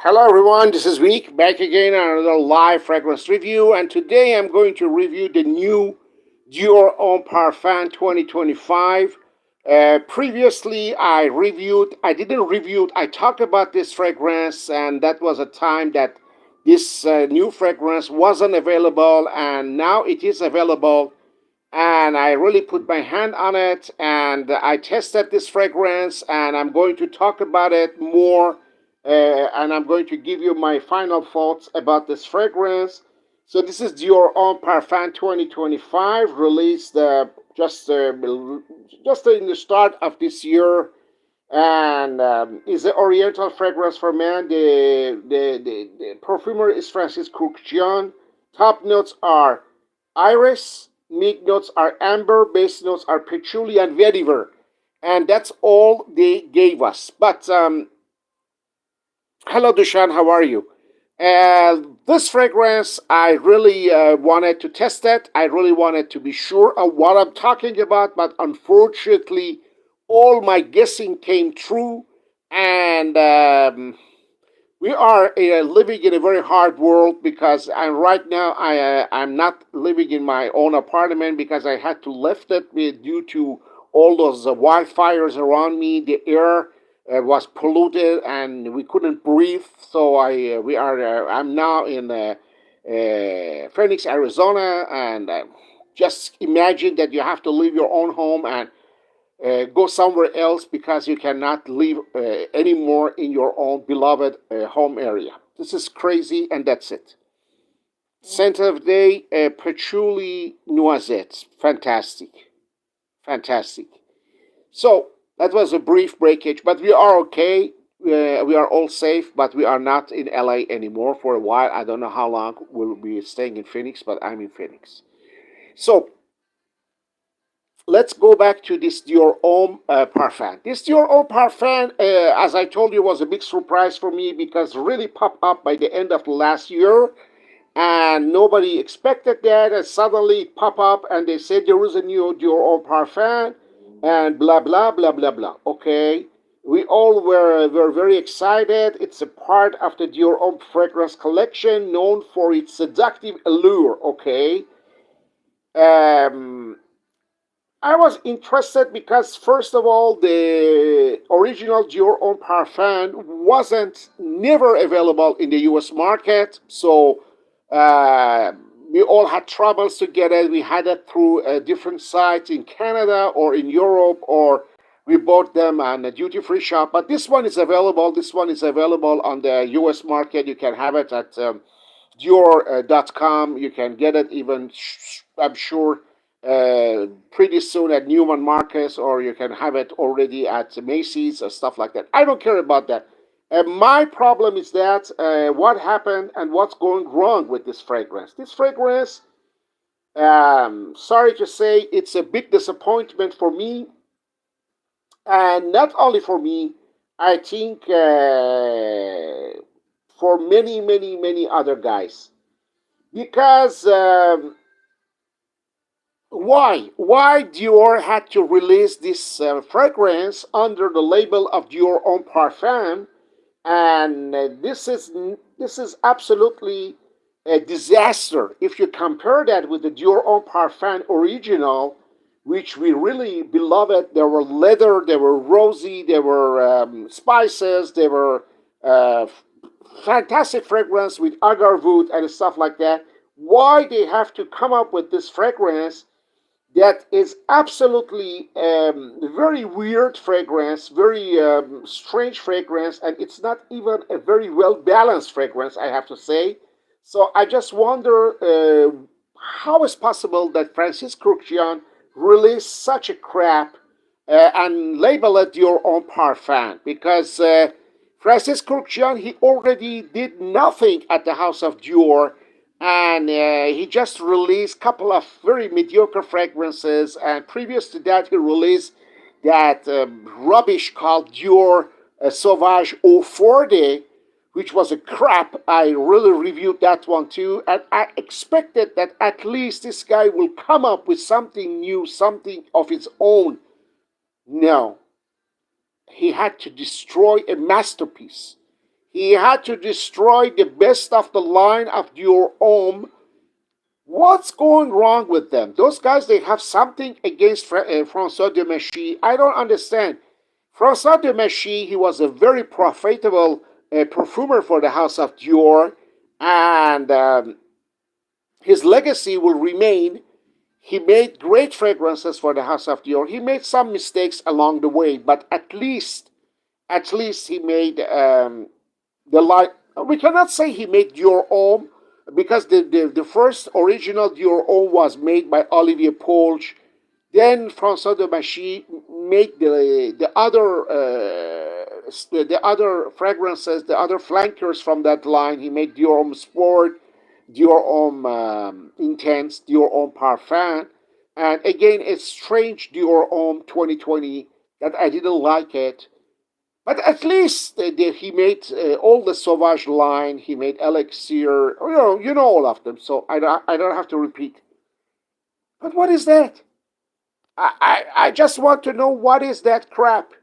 Hello everyone, this is Week back again on another live fragrance review, and today I'm going to review the new Dior Homme Parfum 2025. Previously, I didn't review, I talked about this fragrance, and that was a time that this new fragrance wasn't available, and now it is available. And I really put my hand on it, and I tested this fragrance, and I'm going to talk about it more, and I'm going to give you my final thoughts about this fragrance. So this is Dior Homme Parfum 2025, released just in the start of this year, and is an oriental fragrance for men. The perfumer is Francis Kurkdjian. Top notes are iris, mid notes are amber, base notes are patchouli and vetiver, and that's all they gave us. But hello, Dushan, how are you? This fragrance, I really wanted to test it. I really wanted to be sure of what I'm talking about, but unfortunately, all my guessing came true, and we are living in a very hard world because right now I'm not living in my own apartment because I had to lift it due to all those wildfires around me. The air was polluted and we couldn't breathe. So I'm now in Phoenix, Arizona, and just imagine that you have to leave your own home and go somewhere else because you cannot live anymore in your own beloved home area. This is crazy, and that's it. Scent of the day, patchouli noisette. Fantastic. Fantastic. So, that was a brief breakage, but we are okay. We are all safe, but we are not in LA anymore for a while. I don't know how long we'll be staying in Phoenix, but I'm in Phoenix. So, let's go back to this Dior Homme Parfum. This Dior Homme Parfum, as I told you, was a big surprise for me because it really popped up by the end of last year, and nobody expected that. And suddenly it popped up, and they said there is a new Dior Homme Parfum, and blah blah blah blah blah. Okay, we all were very excited. It's a part of the Dior Homme fragrance collection, known for its seductive allure. Okay. Um, I was interested because, first of all, the original Dior Homme Parfum wasn't never available in the U.S. market, so uh, we all had troubles to get it. We had it through different sites in Canada or in Europe, or we bought them on a duty-free shop. But this one is available. This one is available on the U.S. market. You can have it at dior.com. You can get it even, I'm sure, pretty soon at Newman Marcus, or you can have it already at Macy's or stuff like that. I don't care about that. My problem is that what happened and what's going wrong with this fragrance. This fragrance, sorry to say, it's a big disappointment for me, and not only for me. I think for many, many, many other guys, because why Dior had to release this fragrance under the label of Dior Homme Parfum, and this is absolutely a disaster if you compare that with the Dior Homme Parfum original, which we really beloved. There were leather, there were rosy, there were spices, there were uh, fantastic fragrance with agar wood and stuff like that. Why they have to come up with this fragrance that is absolutely very weird fragrance, very strange fragrance, and it's not even a very well balanced fragrance, I have to say. So I just wonder how is possible that Francis Kurkdjian released such a crap and label it your own parfum, because Francis Kurkdjian, he already did nothing at the House of Dior, and he just released a couple of very mediocre fragrances, and previous to that he released that rubbish called Dior Sauvage Eau Forte, which was a crap. I really reviewed that one too, and I expected that at least this guy will come up with something new, something of his own. No, he had to destroy a masterpiece. He had to destroy the best of the line of Dior Homme. What's going wrong with them? Those guys, they have something against Francois de Machy. I don't understand. Francois de Machy, he was a very profitable perfumer for the house of Dior, and his legacy will remain. He made great fragrances for the house of Dior. He made some mistakes along the way, but at least he made the light. We cannot say he made Dior Homme because the first original Dior Homme was made by Olivier Polge. Then François de Machy made the other fragrances, the other flankers from that line. He made Dior Homme Sport, Dior Homme Intense, Dior Homme Parfum, and again a strange Dior Homme 2020 that I didn't like it. But at least he made all the Sauvage line. He made Elixir. You know all of them. So I don't have to repeat. But what is that? I just want to know what is that crap.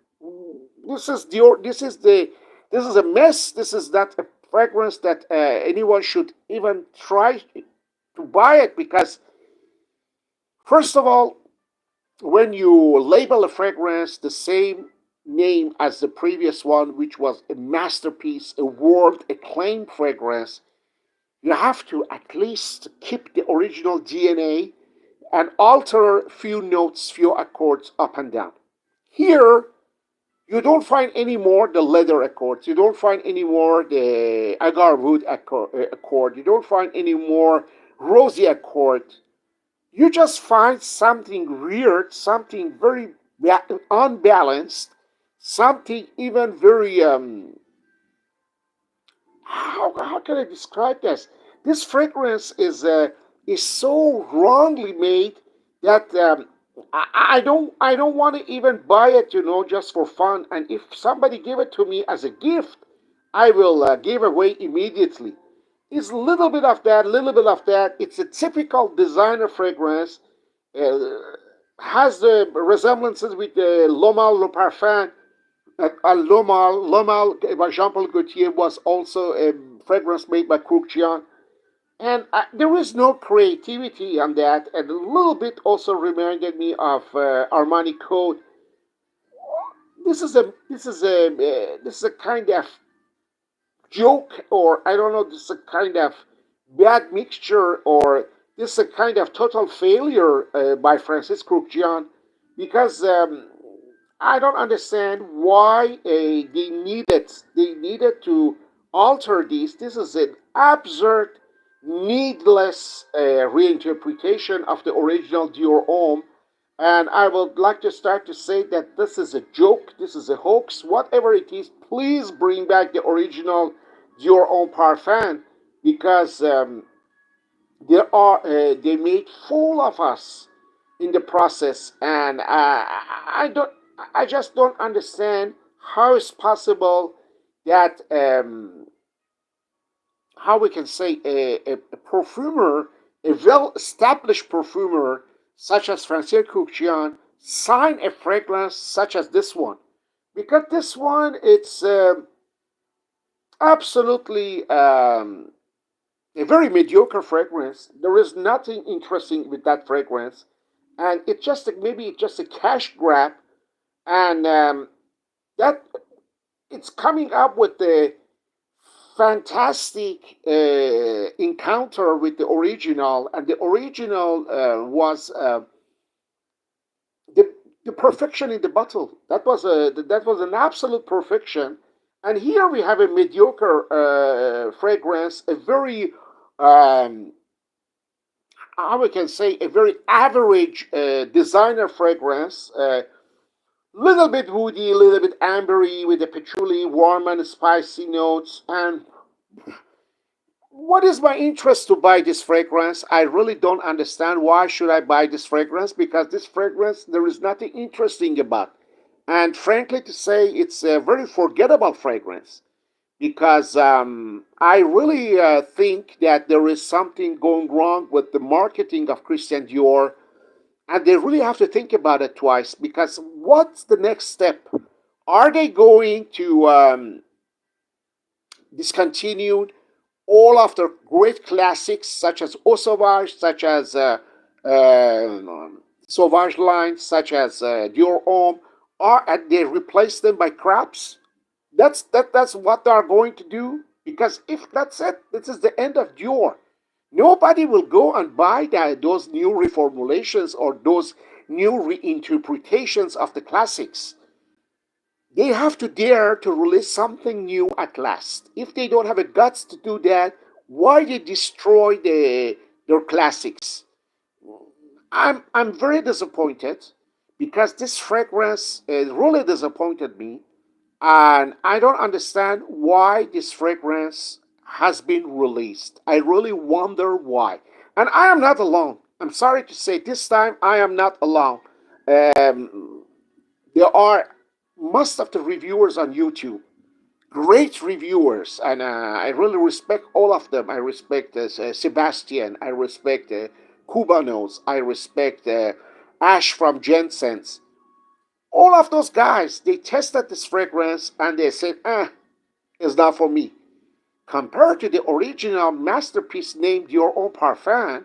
This is this is a mess. This is not a fragrance that anyone should even try to buy it because first of all, when you label a fragrance the same name as the previous one, which was a masterpiece, a world acclaimed fragrance, you have to at least keep the original DNA and alter few notes, few accords up and down. Here, you don't find any more the leather accords. You don't find any more the agar wood accord. You don't find any more rosy accord. You just find something weird, something very unbalanced, something even very how can I describe this? This fragrance is so wrongly made that I don't want to even buy it, just for fun. And if somebody give it to me as a gift, I will give away immediately. It's a little bit of that, little bit of that. It's a typical designer fragrance. Uh, has the resemblances with the L'Homme Le Parfum. L'Homme by Jean-Paul Gaultier was also a fragrance made by Kurkdjian. And there is no creativity on that. And a little bit also reminded me of Armani Code. This is a kind of joke, or I don't know, this is a kind of bad mixture, or this is a kind of total failure by Francis Kurkdjian, because I don't understand why they needed to alter this. This is an absurd, needless reinterpretation of the original Dior Homme. And I would like to start to say that this is a joke, this is a hoax, whatever it is. Please bring back the original Dior Homme Parfum because they made fool of us in the process, and I just don't understand how it's possible that how we can say a perfumer, a well-established perfumer such as Francis Kurkdjian, sign a fragrance such as this one, because this one it's absolutely a very mediocre fragrance. There is nothing interesting with that fragrance, and maybe it's just a cash grab, and that it's coming up with the fantastic encounter with the original, and the original was the perfection in the bottle. That was an absolute perfection, and here we have a mediocre fragrance, a very um, how we can say a very average designer fragrance. Little bit woody, little bit ambery with the patchouli, warm and spicy notes. And what is my interest to buy this fragrance? I really don't understand why should I buy this fragrance, because this fragrance there is nothing interesting about. And frankly to say, it's a very forgettable fragrance because I really think that there is something going wrong with the marketing of Christian Dior, and they really have to think about it twice, because what's the next step? Are they going to discontinued all of the great classics such as Eau Sauvage, such as uh, Sauvage line, such as Dior Homme, or and they replace them by craps. That's what they are going to do. Because if that's it, this is the end of Dior. Nobody will go and buy those new reformulations or those new reinterpretations of the classics. They have to dare to release something new at last. If they don't have the guts to do that, why they destroy their classics? I'm very disappointed because this fragrance really disappointed me, and I don't understand why this fragrance has been released. I really wonder why. And I am not alone. I'm sorry to say, this time I am not alone. Um, there are most of the reviewers on YouTube, great reviewers, and I really respect all of them. I respect Sebastian, I respect Cubanos, I respect Ash from Jensen's. All of those guys, they tested this fragrance and they said, it's not for me. Compared to the original masterpiece named Dior Homme Parfum,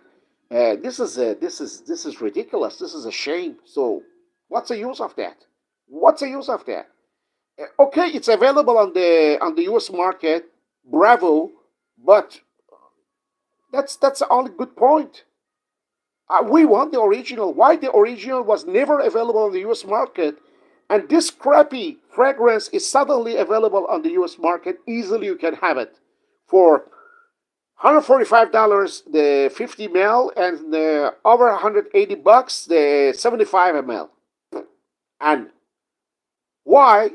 this is ridiculous. This is a shame. So, what's the use of that? What's the use of that? Okay, it's available on the U.S. market. Bravo, but that's the only good point. We want the original. Why the original was never available on the U.S. market, and this crappy fragrance is suddenly available on the U.S. market? Easily, you can have it for $145 the 50 ml and over $180 the 75 ml. And why?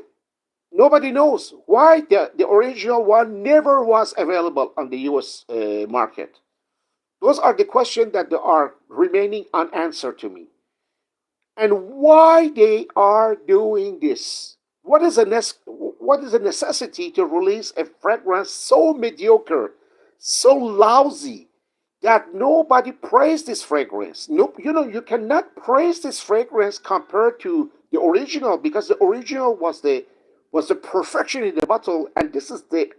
Nobody knows why the original one never was available on the US market. Those are the questions that are remaining unanswered to me. And why they are doing this? What is the necessity to release a fragrance so mediocre, so lousy, that nobody praised this fragrance? No, you cannot praise this fragrance compared to the original, because the original was the perfection in the bottle, and this is the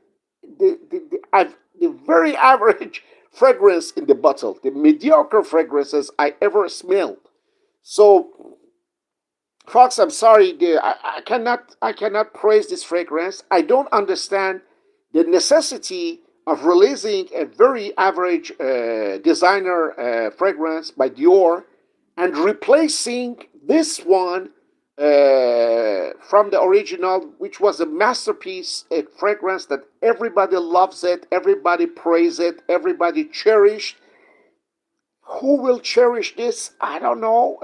very average fragrance in the bottle, the mediocre fragrances I ever smelled. So, Fox, I'm sorry, I cannot praise this fragrance. I don't understand the necessity of releasing a very average designer fragrance by Dior and replacing this one from the original, which was a masterpiece, a fragrance that everybody loves it, everybody praise it, everybody cherished. Who will cherish this? I don't know.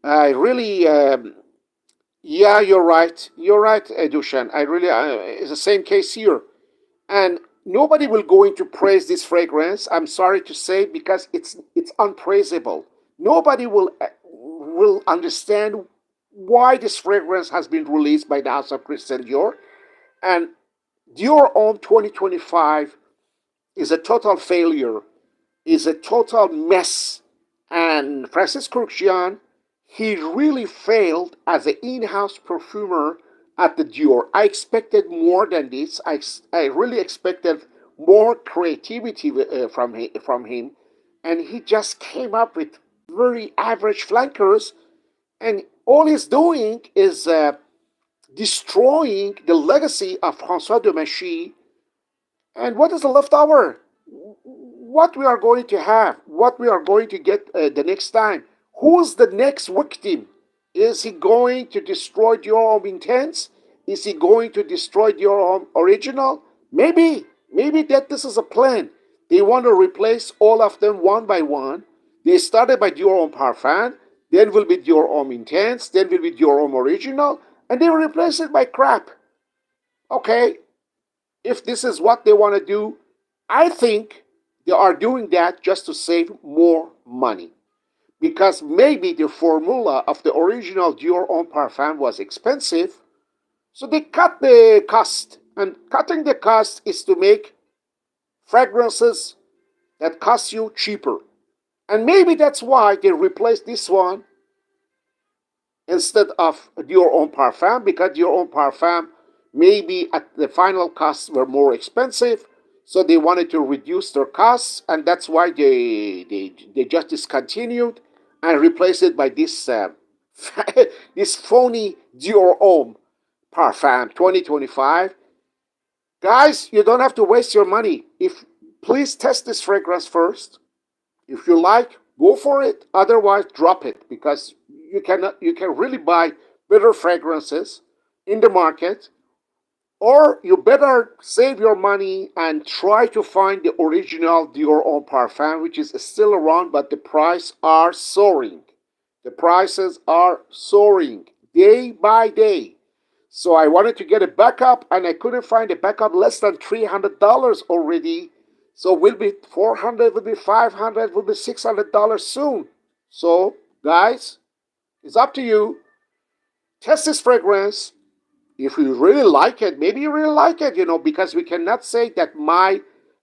I really, yeah, you're right. You're right, Dushan. I really, it's the same case here. And nobody will go into praise this fragrance. I'm sorry to say, because it's unpraisable. Nobody will understand why this fragrance has been released by the House of Christian Dior. And Dior Homme 2025 is a total failure, is a total mess. And Francis Kurkdjian, he really failed as an in-house perfumer at the Dior. I expected more than this. I really expected more creativity from him, and he just came up with very average flankers, and all he's doing is destroying the legacy of François de Machy. And what is the leftover? What we are going to have? What we are going to get the next time? Who's the next victim? Is he going to destroy Dior Homme Intense? Is he going to destroy Dior Homme Original? Maybe that this is a plan. They want to replace all of them one by one. They started by Dior Homme Parfum, then will be Dior Homme Intense, then will be Dior Homme Original, and they will replace it by crap. Okay, if this is what they want to do, I think they are doing that just to save more money. Because maybe the formula of the original Dior Homme Parfum was expensive, so they cut the cost. And cutting the cost is to make fragrances that cost you cheaper. And maybe that's why they replaced this one instead of Dior Homme Parfum, because Dior Homme Parfum maybe at the final costs were more expensive, so they wanted to reduce their costs, and that's why they just discontinued and replaced it by this this phony Dior Homme Parfum 2025. Guys, you don't have to waste your money. If Please test this fragrance first. If you like, go for it. Otherwise, drop it, because you can really buy better fragrances in the market. Or you better save your money and try to find the original Dior Homme Parfum, which is still around, but the prices are soaring. The prices are soaring day by day. So I wanted to get a backup, and I couldn't find a backup less than $300 already. So will be 400, will be 500, will be $600 soon. So guys, it's up to you. Test this fragrance. If you really like it, maybe you really like it, because we cannot say that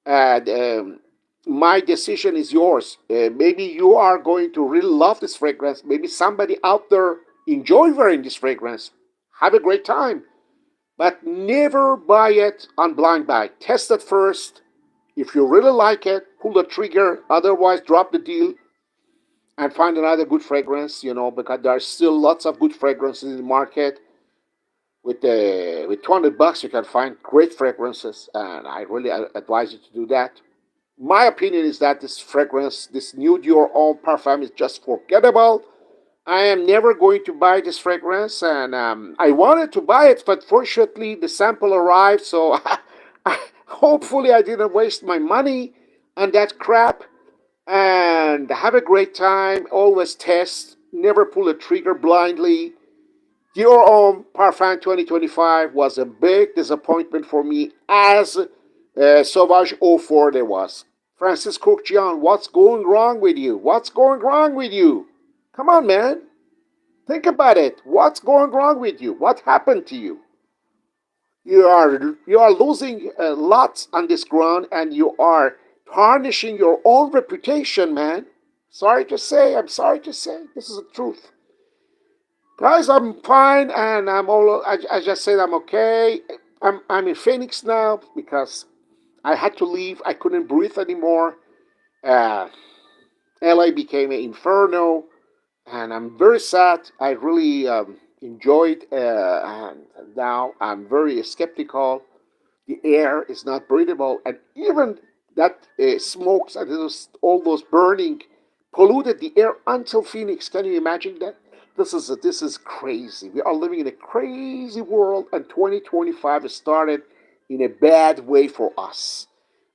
uh, um, my decision is yours. Maybe you are going to really love this fragrance. Maybe somebody out there enjoy wearing this fragrance. Have a great time, but never buy it on blind buy. Test it first. If you really like it, pull the trigger. Otherwise, drop the deal and find another good fragrance. Because there are still lots of good fragrances in the market. With $200 you can find great fragrances, and I really advise you to do that. My opinion is that this new Dior Homme Parfum, is just forgettable. I am never going to buy this fragrance, and I wanted to buy it, but fortunately the sample arrived, so hopefully I didn't waste my money on that crap. And have a great time. Always test. Never pull a trigger blindly. Dior Homme Parfum 2025 was a big disappointment for me, as Sauvage 04 there was. Francis Kurkdjian, what's going wrong with you? What's going wrong with you? Come on, man. Think about it. What's going wrong with you? What happened to you? You are losing lots on this ground, and you are tarnishing your own reputation, man. Sorry to say, I'm sorry to say. This is the truth. Guys, I'm fine, and I just said I'm okay. I'm in Phoenix now because I had to leave. I couldn't breathe anymore. Uh, LA became an inferno, and I'm very sad. I really enjoyed, and now I'm very skeptical. The air is not breathable, and even that smokes and all those burning polluted the air until Phoenix. Can you imagine that? This is crazy. We are living in a crazy world, and 2025 has started in a bad way for us.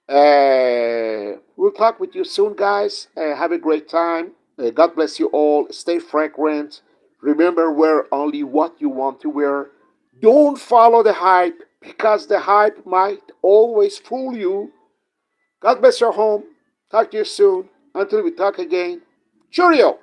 We'll talk with you soon, guys. Have a great time. God bless you all. Stay fragrant. Remember, wear only what you want to wear. Don't follow the hype, because the hype might always fool you. God bless your home. Talk to you soon. Until we talk again. Cheerio.